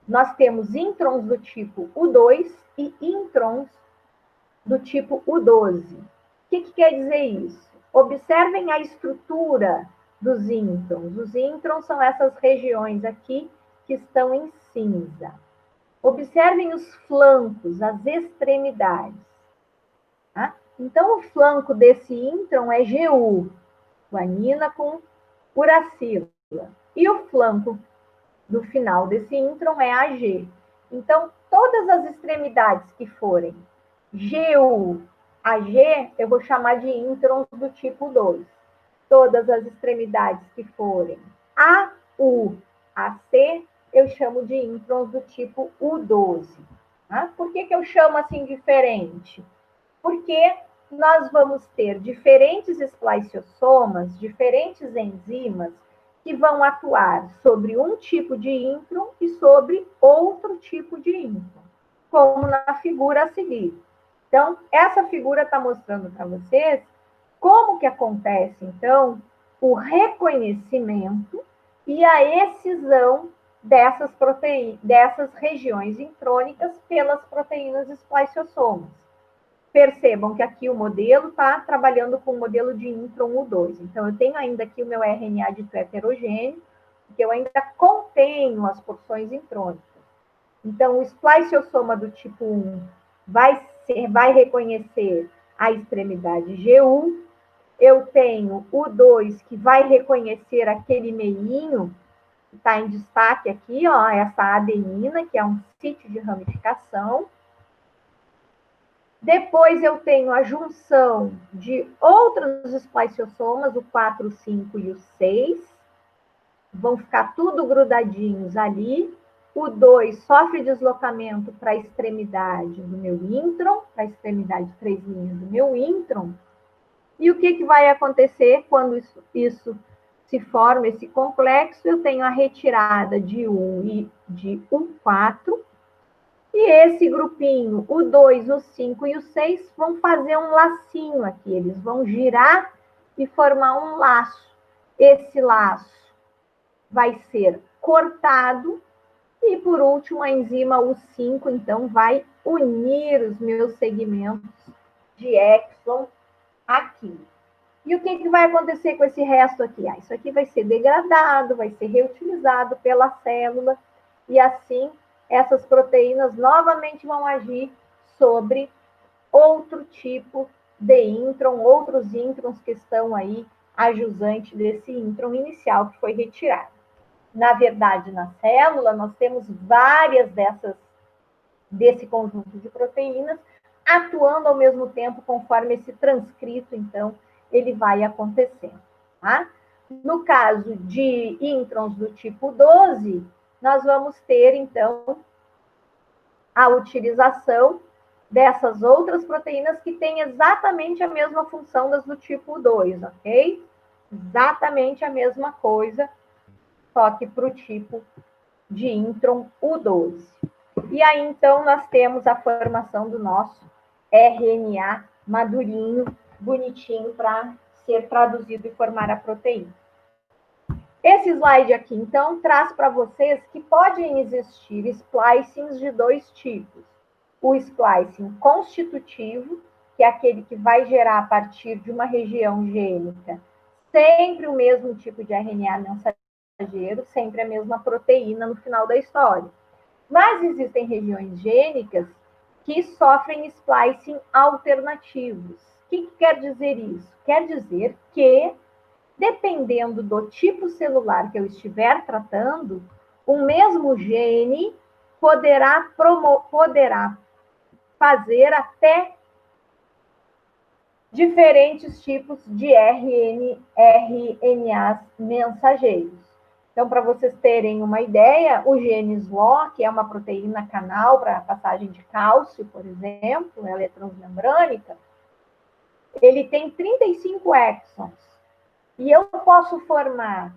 Nós temos introns do tipo U2 e introns do tipo U12. O que quer dizer isso? Observem a estrutura dos introns. Os introns são essas regiões aqui que estão em cinza. Observem os flancos, as extremidades. Tá? Então, o flanco desse intron é GU, guanina com uracila. E o flanco do final desse intron é AG. Então, todas as extremidades que forem GU a G, eu vou chamar de introns do tipo 2. Todas as extremidades que forem AU a C, eu chamo de introns do tipo U12. Tá? Por que eu chamo assim diferente? Porque nós vamos ter diferentes spliciosomas, diferentes enzimas, que vão atuar sobre um tipo de intron e sobre outro tipo de intron, como na figura a seguir. Então, essa figura está mostrando para vocês como que acontece, então, o reconhecimento e a excisão dessas regiões intrônicas pelas proteínas spliciosomas. Percebam que aqui o modelo está trabalhando com o modelo de intron U2. Então, eu tenho ainda aqui o meu RNA dito heterogêneo, porque eu ainda contenho as porções intrônicas. Então, o spliciosoma do tipo 1 vai reconhecer a extremidade GU. Eu tenho o 2 que vai reconhecer aquele meinho que está em destaque aqui, ó, essa adenina, que é um sítio de ramificação. Depois eu tenho a junção de outros spliciosomas, o 4, o 5 e o 6. Vão ficar tudo grudadinhos ali. O 2 sofre deslocamento para a extremidade do meu intron, para a extremidade 3' do meu intron. E o que vai acontecer quando isso se forma, esse complexo? Eu tenho a retirada de U e de U4, E esse grupinho, o 2, o 5 e o 6, vão fazer um lacinho aqui. Eles vão girar e formar um laço. Esse laço vai ser cortado. E, por último, a enzima U5, então, vai unir os meus segmentos de exon aqui. E o que vai acontecer com esse resto aqui? Isso aqui vai ser degradado, vai ser reutilizado pela célula, e assim essas proteínas novamente vão agir sobre outro tipo de intron, outros introns que estão aí ajusante desse intron inicial que foi retirado. Na verdade, na célula, nós temos várias desse conjunto de proteínas atuando ao mesmo tempo conforme esse transcrito, então, ele vai acontecendo, tá? No caso de introns do tipo 12, nós vamos ter, então, a utilização dessas outras proteínas que têm exatamente a mesma função das do tipo 2, ok? Exatamente a mesma coisa, só que para o tipo de intron U12. E aí, então, nós temos a formação do nosso RNA madurinho, bonitinho, para ser traduzido e formar a proteína. Esse slide aqui, então, traz para vocês que podem existir splicings de dois tipos. O splicing constitutivo, que é aquele que vai gerar a partir de uma região gênica sempre o mesmo tipo de RNA mensageiro, sempre a mesma proteína no final da história. Mas existem regiões gênicas que sofrem splicing alternativos. O que quer dizer isso? Quer dizer que, dependendo do tipo celular que eu estiver tratando, o mesmo gene poderá fazer até diferentes tipos de RNAs mensageiros. Então, para vocês terem uma ideia, o gene SLO, que é uma proteína canal para passagem de cálcio, por exemplo, ela é transmembrânica, ele tem 35 exons. E eu posso formar,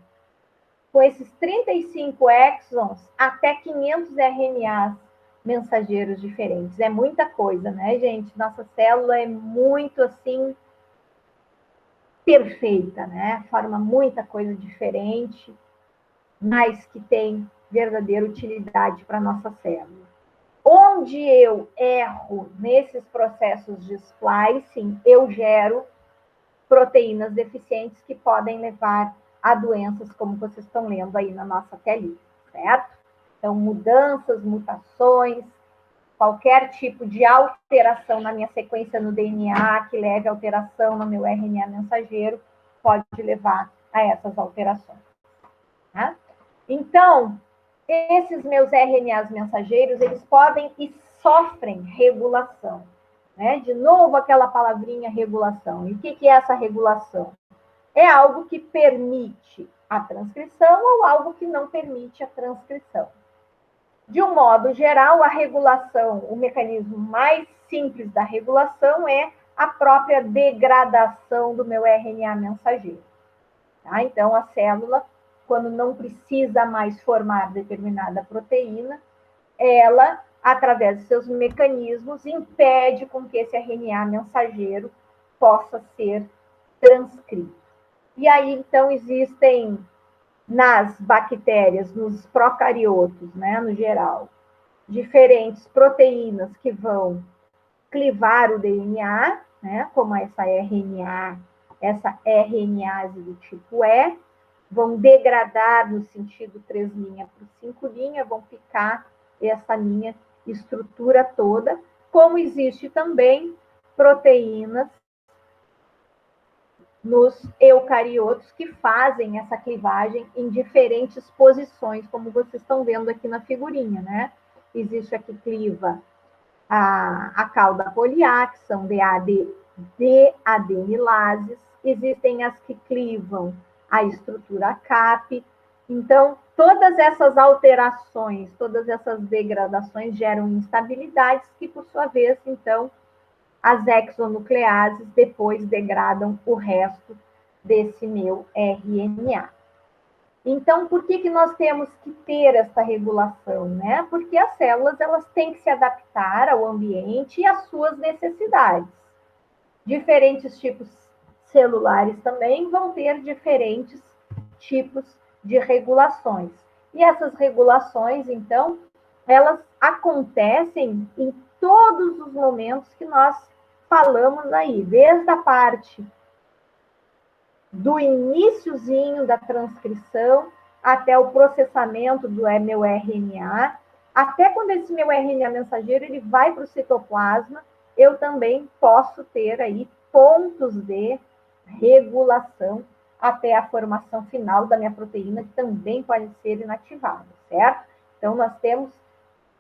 com esses 35 exons, até 500 RNAs mensageiros diferentes. É muita coisa, né, gente? Nossa célula é muito, assim, perfeita, né? Forma muita coisa diferente, mas que tem verdadeira utilidade para a nossa célula. Onde eu erro nesses processos de splicing, eu gero proteínas deficientes que podem levar a doenças, como vocês estão lendo aí na nossa telinha, certo? Então, mudanças, mutações, qualquer tipo de alteração na minha sequência no DNA que leve a alteração no meu RNA mensageiro pode levar a essas alterações. Tá? Então, esses meus RNAs mensageiros, eles podem e sofrem regulação. Né? De novo, aquela palavrinha regulação. E o que é essa regulação? É algo que permite a transcrição ou algo que não permite a transcrição. De um modo geral, a regulação, o mecanismo mais simples da regulação é a própria degradação do meu RNA mensageiro. Tá? Então, a célula, quando não precisa mais formar determinada proteína, ela, através de seus mecanismos, impede com que esse RNA mensageiro possa ser transcrito. E aí, então, existem nas bactérias, nos procariotos, né, no geral, diferentes proteínas que vão clivar o DNA, né, como essa RNase do tipo E, vão degradar no sentido 3' para 5', vão ficar essa minha estrutura toda, como existe também proteínas nos eucariotos que fazem essa clivagem em diferentes posições, como vocês estão vendo aqui na figurinha, né? Existe a que cliva a cauda poliar, que são deadenilases, existem as que clivam a estrutura CAP. Então, todas essas alterações, todas essas degradações geram instabilidades que, por sua vez, então, as exonucleases depois degradam o resto desse meu RNA. Então, por que nós temos que ter essa regulação, né? Porque as células, elas têm que se adaptar ao ambiente e às suas necessidades. Diferentes tipos celulares também vão ter diferentes tipos de regulações. E essas regulações, então, elas acontecem em todos os momentos que nós falamos aí, desde a parte do iniciozinho da transcrição até o processamento do meu RNA, até quando esse meu RNA mensageiro ele vai para o citoplasma, eu também posso ter aí pontos de regulação até a formação final da minha proteína, que também pode ser inativada, certo? Então, nós temos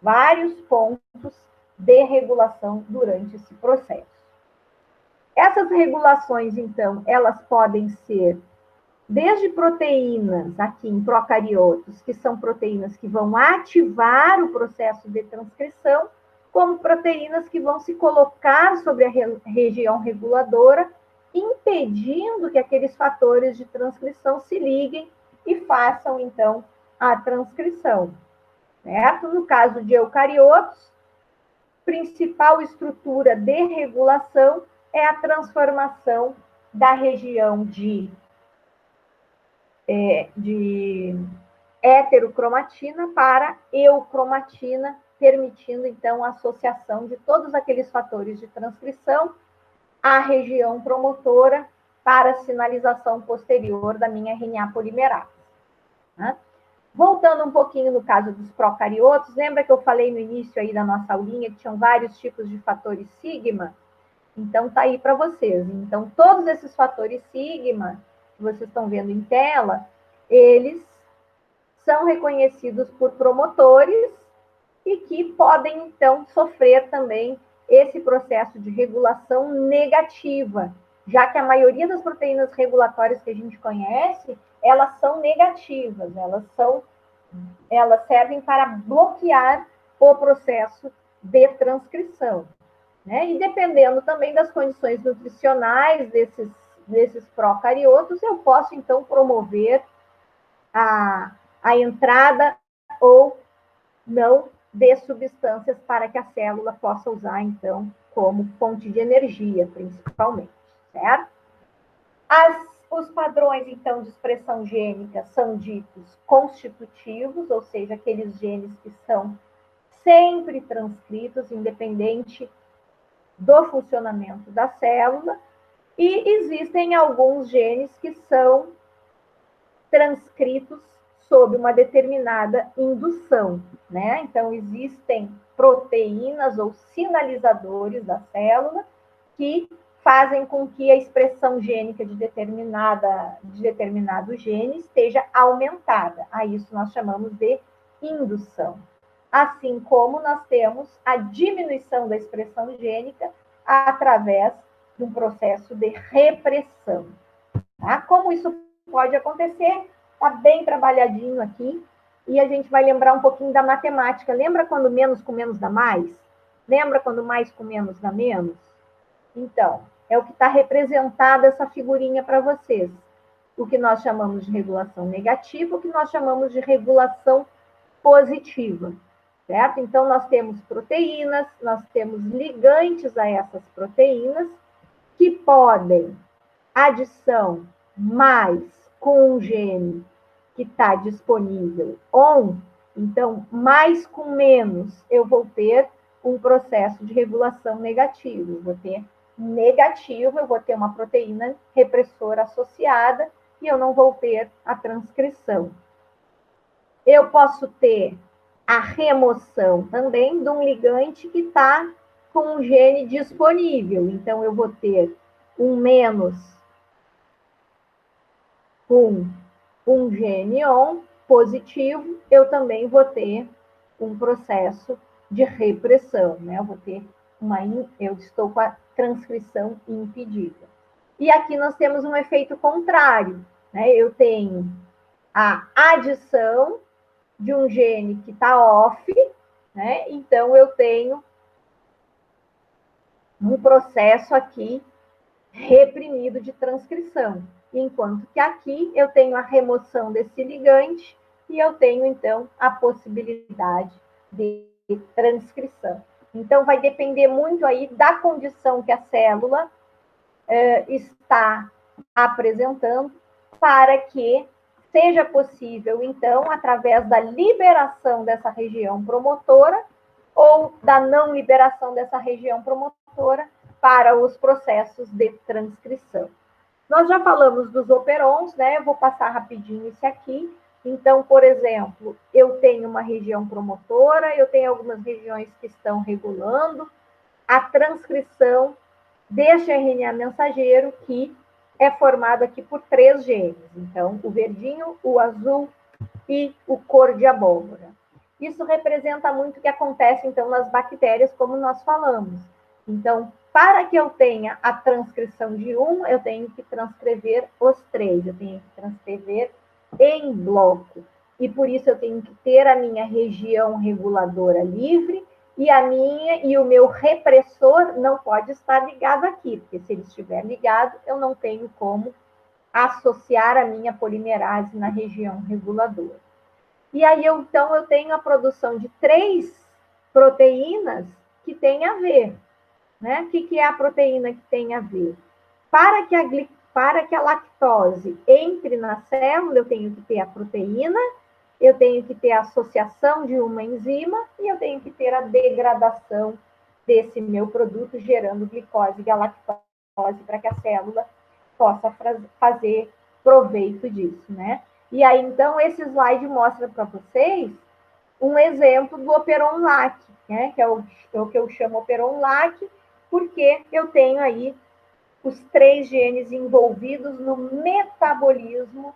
vários pontos de regulação durante esse processo. Essas regulações, então, elas podem ser desde proteínas aqui em procariotos, que são proteínas que vão ativar o processo de transcrição, como proteínas que vão se colocar sobre a região reguladora, impedindo que aqueles fatores de transcrição se liguem e façam, então, a transcrição. Certo? No caso de eucariotos, principal estrutura de regulação é a transformação da região de heterocromatina para eucromatina, permitindo, então, a associação de todos aqueles fatores de transcrição à região promotora para a sinalização posterior da minha RNA polimerase. Né? Voltando um pouquinho no caso dos procariotos, lembra que eu falei no início aí da nossa aulinha que tinham vários tipos de fatores sigma? Então, tá aí para vocês. Então, todos esses fatores sigma que vocês estão vendo em tela, eles são reconhecidos por promotores e que podem, então, sofrer também esse processo de regulação negativa, já que a maioria das proteínas regulatórias que a gente conhece, elas são negativas, elas servem para bloquear o processo de transcrição. Né? E dependendo também das condições nutricionais desses procariotos, eu posso, então, promover a entrada ou não de substâncias para que a célula possa usar, então, como fonte de energia, principalmente, certo? Os padrões, então, de expressão gênica são ditos constitutivos, ou seja, aqueles genes que são sempre transcritos, independente do funcionamento da célula, e existem alguns genes que são transcritos sob uma determinada indução, né? Então, existem proteínas ou sinalizadores da célula que fazem com que a expressão gênica de determinado gene esteja aumentada. A isso nós chamamos de indução. Assim como nós temos a diminuição da expressão gênica através de um processo de repressão. Tá? Como isso pode acontecer? Está bem trabalhadinho aqui. E a gente vai lembrar um pouquinho da matemática. Lembra quando menos com menos dá mais? Lembra quando mais com menos dá menos? Então, é o que está representado essa figurinha para vocês. O que nós chamamos de regulação negativa, o que nós chamamos de regulação positiva. Certo? Então, nós temos proteínas, nós temos ligantes a essas proteínas, que podem adição mais com um gene que está disponível on, então, mais com menos, eu vou ter um processo de regulação negativo. Eu vou ter negativo, eu vou ter uma proteína repressora associada e eu não vou ter a transcrição. Eu posso ter a remoção também de um ligante que está com um gene disponível. Então, eu vou ter um menos com um gene on positivo, eu também vou ter um processo de repressão, né? Eu estou com a transcrição impedida. E aqui nós temos um efeito contrário, né? Eu tenho a adição de um gene que está off, né? Então, eu tenho um processo aqui reprimido de transcrição. enquanto que aqui eu tenho a remoção desse ligante e eu tenho, então, a possibilidade de transcrição. Então, vai depender muito aí da condição que a célula está apresentando para que seja possível, então, através da liberação dessa região promotora ou da não liberação dessa região promotora para os processos de transcrição. Nós já falamos dos operons, né? Eu vou passar rapidinho esse aqui. Então, por exemplo, eu tenho uma região promotora, eu tenho algumas regiões que estão regulando a transcrição deste RNA mensageiro, que é formado aqui por 3 genes. Então, o verdinho, o azul e o cor de abóbora. Isso representa muito o que acontece, então, nas bactérias, como nós falamos. Então, para que eu tenha a transcrição de um, eu tenho que transcrever os 3, eu tenho que transcrever em bloco. E por isso eu tenho que ter a minha região reguladora livre e o meu repressor não pode estar ligado aqui, porque se ele estiver ligado, eu não tenho como associar a minha polimerase na região reguladora. E aí, então, eu tenho a produção de 3 proteínas que têm a ver. Né? O que é a proteína que tem a ver? Para que a lactose entre na célula, eu tenho que ter a proteína, eu tenho que ter a associação de uma enzima e eu tenho que ter a degradação desse meu produto, gerando glicose e galactose para que a célula possa fazer proveito disso, né? E aí, então, esse slide mostra para vocês um exemplo do operon LAC, né? Que é o que eu chamo operon LAC, porque eu tenho aí os 3 genes envolvidos no metabolismo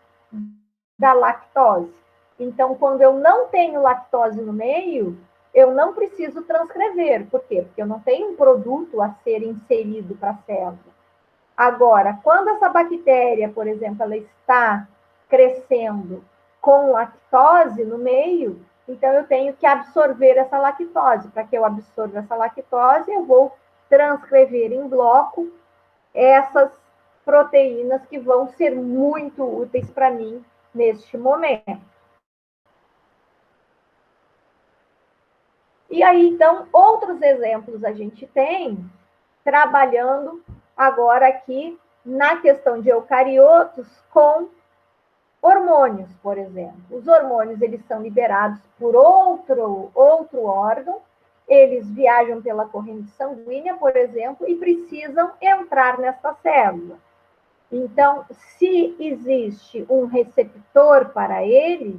da lactose. Então, quando eu não tenho lactose no meio, eu não preciso transcrever. Por quê? Porque eu não tenho um produto a ser inserido para a célula. Agora, quando essa bactéria, por exemplo, ela está crescendo com lactose no meio, então eu tenho que absorver essa lactose. Para que eu absorva essa lactose, eu vou transcrever em bloco essas proteínas que vão ser muito úteis para mim neste momento. E aí, então, outros exemplos a gente tem trabalhando agora aqui na questão de eucariotos com hormônios, por exemplo. Os hormônios, eles são liberados por outro órgão, eles viajam pela corrente sanguínea, por exemplo, e precisam entrar nessa célula. Então, se existe um receptor para ele,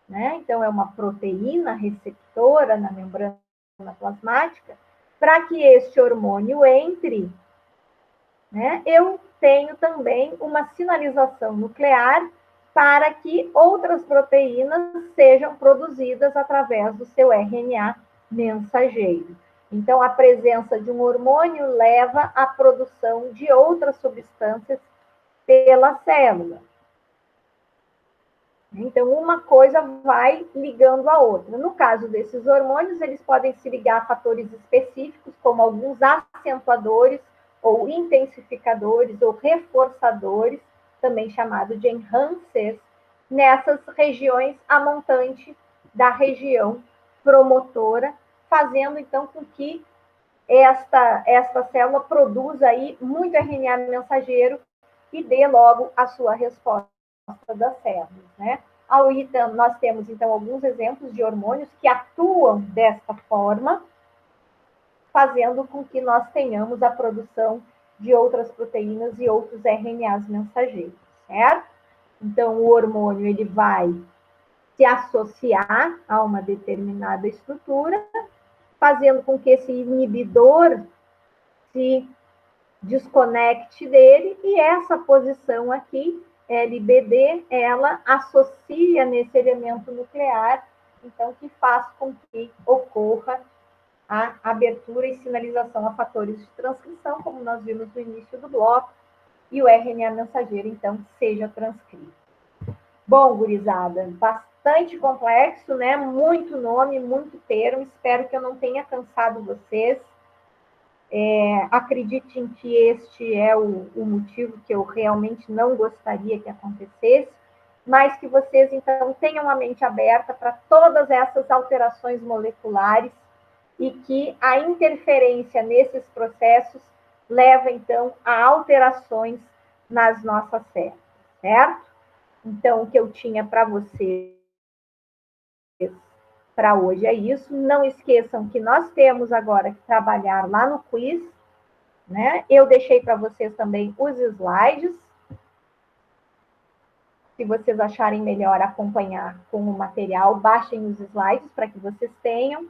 né? Então, é uma proteína receptora na membrana plasmática, para que este hormônio entre, né? Eu tenho também uma sinalização nuclear para que outras proteínas sejam produzidas através do seu RNA mensageiro. Então, a presença de um hormônio leva à produção de outras substâncias pela célula. Então, uma coisa vai ligando a outra. No caso desses hormônios, eles podem se ligar a fatores específicos, como alguns acentuadores, ou intensificadores, ou reforçadores, também chamado de enhancers, nessas regiões a montante da região promotora, fazendo, então, com que esta célula produza aí muito RNA mensageiro e dê logo a sua resposta das células, né? Então, nós temos, então, alguns exemplos de hormônios que atuam desta forma, fazendo com que nós tenhamos a produção de outras proteínas e outros RNAs mensageiros, certo? Então, o hormônio, ele vai se associar a uma determinada estrutura, fazendo com que esse inibidor se desconecte dele, e essa posição aqui, LBD, ela associa nesse elemento nuclear, então, que faz com que ocorra a abertura e sinalização a fatores de transcrição, como nós vimos no início do bloco, e o RNA mensageiro, então, seja transcrito. Bom, gurizada, bastante complexo, né? Muito nome, muito termo, espero que eu não tenha cansado vocês. Acreditem que este é o motivo que eu realmente não gostaria que acontecesse, mas que vocês, então, tenham a mente aberta para todas essas alterações moleculares e que a interferência nesses processos leva, então, a alterações nas nossas células, certo? Então, o que eu tinha para vocês para hoje é isso. Não esqueçam que nós temos agora que trabalhar lá no quiz, né? Eu deixei para vocês também os slides. Se vocês acharem melhor acompanhar com o material, baixem os slides para que vocês tenham.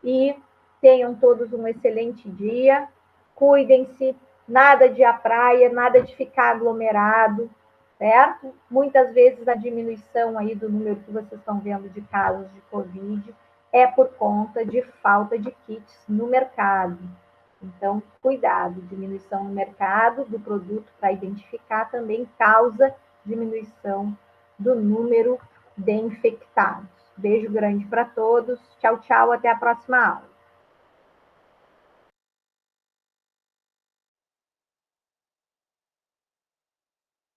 E tenham todos um excelente dia. Cuidem-se, nada de ir à praia, nada de ficar aglomerado, certo? Muitas vezes a diminuição aí do número que vocês estão vendo de casos de Covid é por conta de falta de kits no mercado. Então, cuidado, diminuição no mercado do produto para identificar também causa diminuição do número de infectados. Beijo grande para todos. Tchau, tchau. Até a próxima aula.